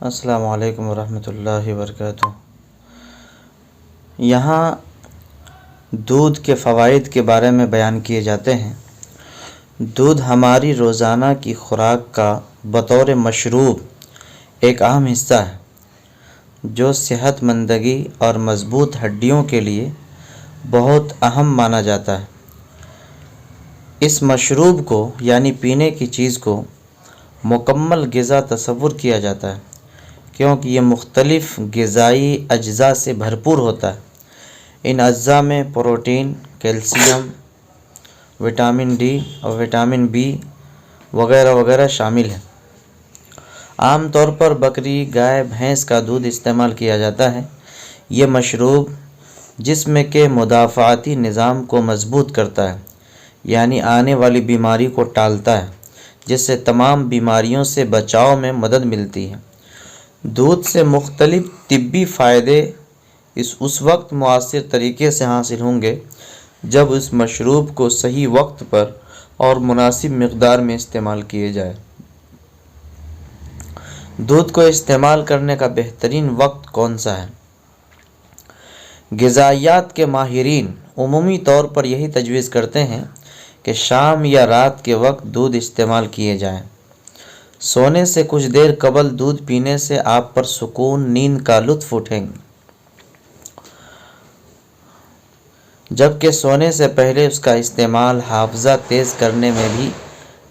السلام علیکم ورحمۃ اللہ وبرکاتہ۔ یہاں دودھ کے فوائد کے بارے میں بیان کیے جاتے ہیں۔ دودھ ہماری روزانہ کی خوراک کا بطور مشروب ایک اہم حصہ ہے، جو صحت مندی اور مضبوط ہڈیوں کے لیے بہت اہم مانا جاتا ہے۔ اس مشروب کو یعنی پینے کی چیز کو مکمل غذا تصور کیا جاتا ہے، کیونکہ یہ مختلف غذائی اجزاء سے بھرپور ہوتا ہے۔ ان اجزاء میں پروٹین، کیلشیم، وٹامن ڈی اور وٹامن بی وغیرہ وغیرہ شامل ہیں۔ عام طور پر بکری، گائے، بھینس کا دودھ استعمال کیا جاتا ہے۔ یہ مشروب جسم کے مدافعتی نظام کو مضبوط کرتا ہے، یعنی آنے والی بیماری کو ٹالتا ہے، جس سے تمام بیماریوں سے بچاؤ میں مدد ملتی ہے۔ دودھ سے مختلف طبی فائدے اس وقت مؤثر طریقے سے حاصل ہوں گے جب اس مشروب کو صحیح وقت پر اور مناسب مقدار میں استعمال کیے جائے۔ دودھ کو استعمال کرنے کا بہترین وقت کون سا ہے؟ غذائیات کے ماہرین عمومی طور پر یہی تجویز کرتے ہیں کہ شام یا رات کے وقت دودھ استعمال کیے جائیں۔ سونے سے کچھ دیر قبل دودھ پینے سے آپ پر سکون نیند کا لطف اٹھیں گے، جبکہ سونے سے پہلے اس کا استعمال حافظہ تیز کرنے میں بھی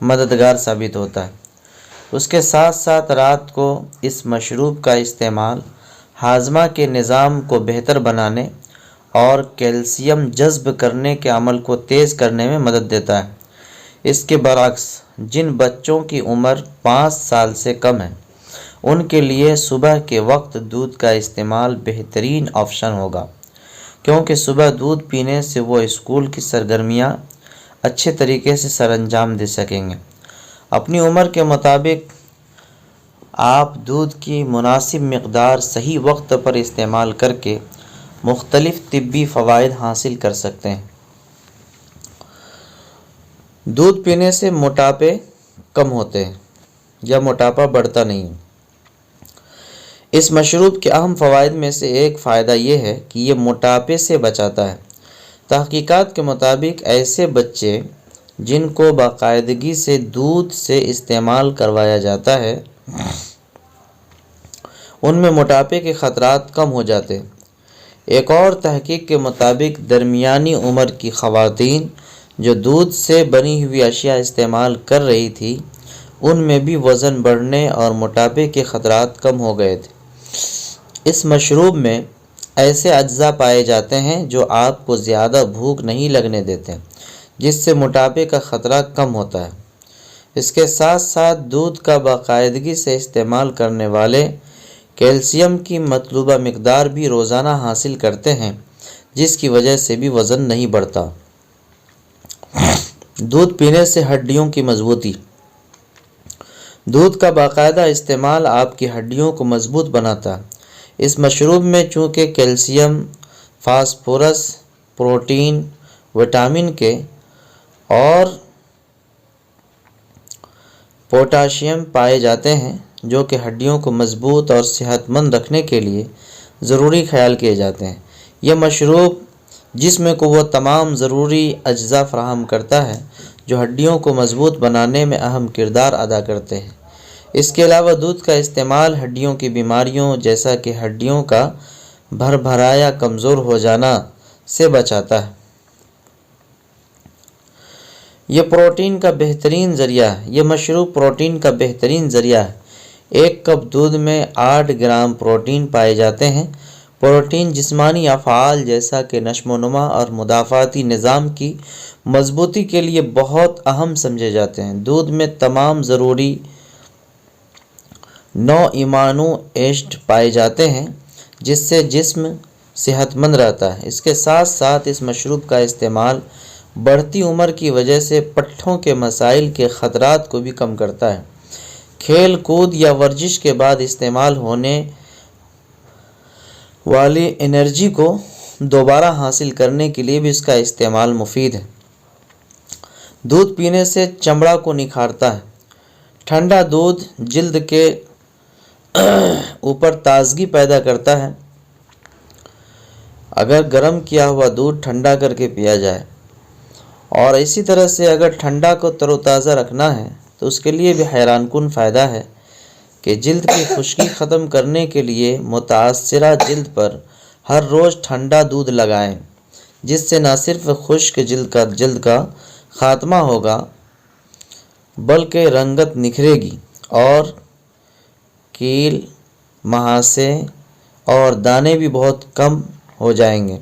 مددگار ثابت ہوتا ہے۔ اس کے ساتھ ساتھ رات کو اس مشروب کا استعمال ہاضمہ کے نظام کو بہتر بنانے اور کیلشیم جذب کرنے کے عمل کو تیز کرنے میں مدد دیتا ہے۔ اس کے برعکس جن بچوں کی عمر 5 سال سے کم ہے، ان کے لیے صبح کے وقت دودھ کا استعمال بہترین آپشن ہوگا، کیونکہ صبح دودھ پینے سے وہ اسکول کی سرگرمیاں اچھے طریقے سے سر انجام دے سکیں گے۔ اپنی عمر کے مطابق آپ دودھ کی مناسب مقدار صحیح وقت پر استعمال کر کے مختلف طبی فوائد حاصل کر سکتے ہیں۔ دودھ پینے سے موٹاپے کم ہوتے ہیں یا موٹاپا بڑھتا نہیں ہے۔ اس مشروب کے اہم فوائد میں سے ایک فائدہ یہ ہے کہ یہ موٹاپے سے بچاتا ہے۔ تحقیقات کے مطابق ایسے بچے جن کو باقاعدگی سے دودھ سے استعمال کروایا جاتا ہے، ان میں موٹاپے کے خطرات کم ہو جاتے ہیں۔ ایک اور تحقیق کے مطابق درمیانی عمر کی خواتین جو دودھ سے بنی ہوئی اشیاء استعمال کر رہی تھی، ان میں بھی وزن بڑھنے اور موٹاپے کے خطرات کم ہو گئے تھے۔ اس مشروب میں ایسے اجزاء پائے جاتے ہیں جو آپ کو زیادہ بھوک نہیں لگنے دیتے، جس سے موٹاپے کا خطرہ کم ہوتا ہے۔ اس کے ساتھ ساتھ دودھ کا باقاعدگی سے استعمال کرنے والے کیلشیم کی مطلوبہ مقدار بھی روزانہ حاصل کرتے ہیں، جس کی وجہ سے بھی وزن نہیں بڑھتا۔ دودھ پینے سے ہڈیوں کی مضبوطی۔ دودھ کا باقاعدہ استعمال آپ کی ہڈیوں کو مضبوط بناتا ہے۔ اس مشروب میں چونکہ کیلشیم، فاسفورس، پروٹین، وٹامن کے اور پوٹاشیم پائے جاتے ہیں، جو کہ ہڈیوں کو مضبوط اور صحت مند رکھنے کے لیے ضروری خیال کیے جاتے ہیں۔ یہ مشروب جسم کو وہ تمام ضروری اجزاء فراہم کرتا ہے جو ہڈیوں کو مضبوط بنانے میں اہم کردار ادا کرتے ہیں۔ اس کے علاوہ دودھ کا استعمال ہڈیوں کی بیماریوں جیسا کہ ہڈیوں کا بھربھرایا کمزور ہو جانا سے بچاتا ہے۔ یہ پروٹین کا بہترین ذریعہ ہے۔ یہ مشروب پروٹین کا بہترین ذریعہ ہے۔ ایک کپ دودھ میں 8 گرام پروٹین پائے جاتے ہیں۔ پروٹین جسمانی افعال جیسا کہ نشو و نما اور مدافعتی نظام کی مضبوطی کے لیے بہت اہم سمجھے جاتے ہیں۔ دودھ میں تمام ضروری 9 ایمینو ایسڈ پائے جاتے ہیں، جس سے جسم صحت مند رہتا ہے۔ اس کے ساتھ ساتھ اس مشروب کا استعمال بڑھتی عمر کی وجہ سے پٹھوں کے مسائل کے خطرات کو بھی کم کرتا ہے۔ کھیل کود یا ورزش کے بعد استعمال ہونے والی انرجی کو دوبارہ حاصل کرنے کے لیے بھی اس کا استعمال مفید ہے۔ دودھ پینے سے چمڑا کو نکھارتا ہے۔ ٹھنڈا دودھ جلد کے اوپر تازگی پیدا کرتا ہے۔ اگر گرم کیا ہوا دودھ ٹھنڈا کر کے پیا جائے، اور اسی طرح سے اگر ٹھنڈا کو تر و تازہ رکھنا ہے تو اس کے لیے بھی حیران کن فائدہ ہے کہ جلد کی خشکی ختم کرنے کے لیے متاثرہ جلد پر ہر روز ٹھنڈا دودھ لگائیں، جس سے نہ صرف خشک جلد کا خاتمہ ہوگا بلکہ رنگت نکھرے گی اور کیل، مہاسے اور دانے بھی بہت کم ہو جائیں گے۔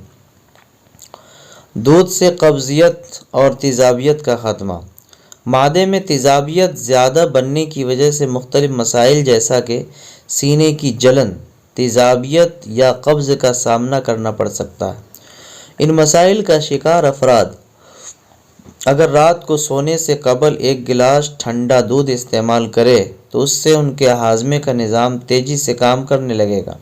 دودھ سے قبضیت اور تیزابیت کا خاتمہ۔ معدے میں تیزابیت زیادہ بننے کی وجہ سے مختلف مسائل جیسا کہ سینے کی جلن، تیزابیت یا قبض کا سامنا کرنا پڑ سکتا ہے۔ ان مسائل کا شکار افراد اگر رات کو سونے سے قبل ایک گلاس ٹھنڈا دودھ استعمال کرے تو اس سے ان کے ہاضمے کا نظام تیزی سے کام کرنے لگے گا،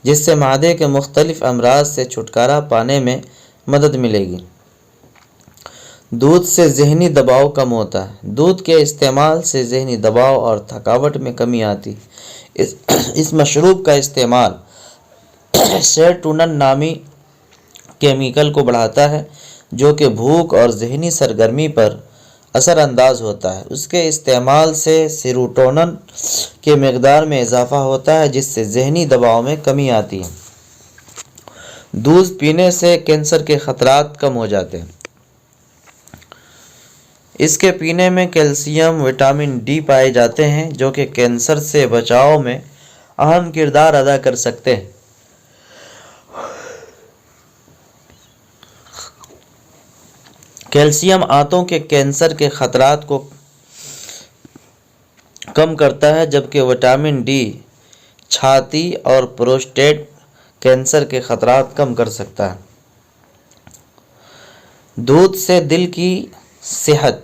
جس سے معدے کے مختلف امراض سے چھٹکارا پانے میں مدد ملے گی۔ دودھ سے ذہنی دباؤ کم ہوتا ہے۔ دودھ کے استعمال سے ذہنی دباؤ اور تھکاوٹ میں کمی آتی ہے۔ اس مشروب کا استعمال سیروٹونن نامی کیمیکل کو بڑھاتا ہے جو کہ بھوک اور ذہنی سرگرمی پر اثر انداز ہوتا ہے۔ اس کے استعمال سے سیروٹونن کی مقدار میں اضافہ ہوتا ہے جس سے ذہنی دباؤ میں کمی آتی ہے۔ دودھ پینے سے کینسر کے خطرات کم ہو جاتے ہیں۔ اس کے پینے میں کیلشیم، وٹامن ڈی پائے جاتے ہیں جو کہ کینسر سے بچاؤ میں اہم کردار ادا کر سکتے ہیں۔ کیلشیم آنتوں کے کینسر کے خطرات کو کم کرتا ہے، جبکہ وٹامن ڈی چھاتی اور پروسٹیٹ کینسر کے خطرات کم کر سکتا ہے۔ دودھ سے دل کی صحت۔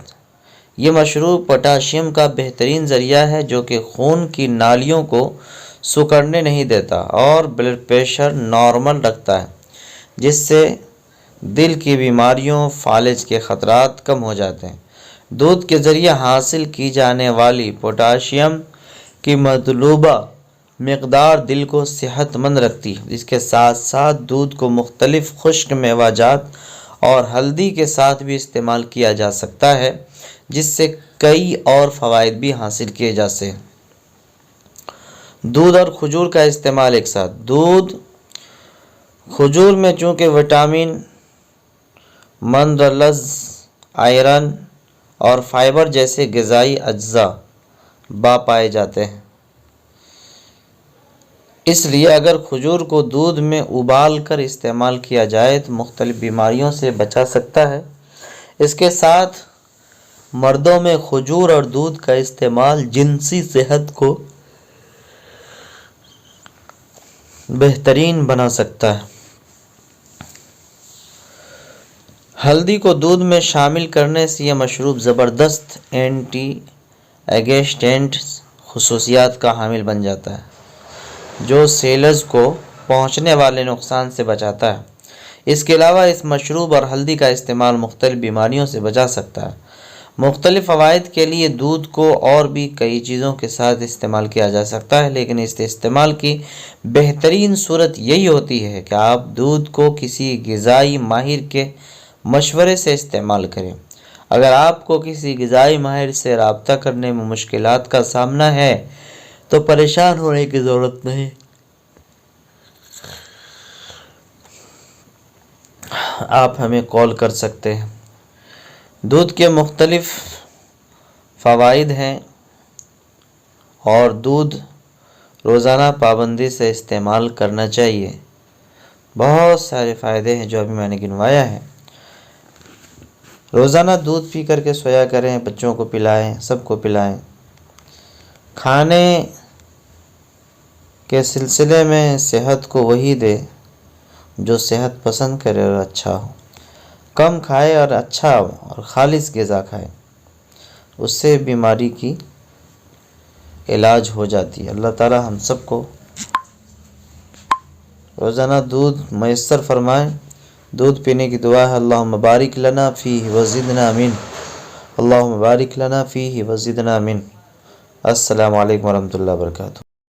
یہ مشروب پوٹاشیم کا بہترین ذریعہ ہے جو کہ خون کی نالیوں کو سکڑنے نہیں دیتا اور بلڈ پریشر نارمل رکھتا ہے، جس سے دل کی بیماریوں، فالج کے خطرات کم ہو جاتے ہیں۔ دودھ کے ذریعے حاصل کی جانے والی پوٹاشیم کی مطلوبہ مقدار دل کو صحت مند رکھتی ہے۔ اس کے ساتھ ساتھ دودھ کو مختلف خشک میوہ جات اور ہلدی کے ساتھ بھی استعمال کیا جا سکتا ہے، جس سے کئی اور فوائد بھی حاصل کیے جا سکتے ہیں۔ دودھ اور کھجور کا استعمال ایک ساتھ۔ کھجور میں چونکہ وٹامن، منرلز، آئرن اور فائبر جیسے غذائی اجزاء پائے جاتے ہیں، اس لیے اگر کھجور کو دودھ میں ابال کر استعمال کیا جائے تو مختلف بیماریوں سے بچا سکتا ہے۔ اس کے ساتھ مردوں میں کھجور اور دودھ کا استعمال جنسی صحت کو بہترین بنا سکتا ہے۔ ہلدی کو دودھ میں شامل کرنے سے یہ مشروب زبردست اینٹی ایگزائٹنٹ خصوصیات کا حامل بن جاتا ہے جو سیلز کو پہنچنے والے نقصان سے بچاتا ہے۔ اس کے علاوہ اس مشروب اور ہلدی کا استعمال مختلف بیماریوں سے بچا سکتا ہے۔ مختلف فوائد کے لیے دودھ کو اور بھی کئی چیزوں کے ساتھ استعمال کیا جا سکتا ہے، لیکن اس استعمال کی بہترین صورت یہی ہوتی ہے کہ آپ دودھ کو کسی غذائی ماہر کے مشورے سے استعمال کریں۔ اگر آپ کو کسی غذائی ماہر سے رابطہ کرنے میں مشکلات کا سامنا ہے تو پریشان ہونے کی ضرورت نہیں۔ آپ ہمیں کال کر سکتے ہیں۔ دودھ کے مختلف فوائد ہیں اور دودھ روزانہ پابندی سے استعمال کرنا چاہیے۔ بہت سارے فائدے ہیں جو ابھی میں نے گنوایا ہے۔ روزانہ دودھ پی کر کے سویا کریں، بچوں کو پلائیں، سب کو پلائیں۔ کھانے کے سلسلے میں صحت کو وہی دے جو صحت پسند کرے اور اچھا ہو۔ کم کھائے اور اچھا اور خالص غذا کھائے، اس سے بیماری کی علاج ہو جاتی ہے۔ اللہ تعالی ہم سب کو روزانہ دودھ میسر فرمائے۔ دودھ پینے کی دعا ہے، اللہم بارک لنا فیہ وزدنا من، اللہم بارک لنا فیہ وزدنا من۔ السلام علیکم ورحمۃ اللہ وبرکاتہ۔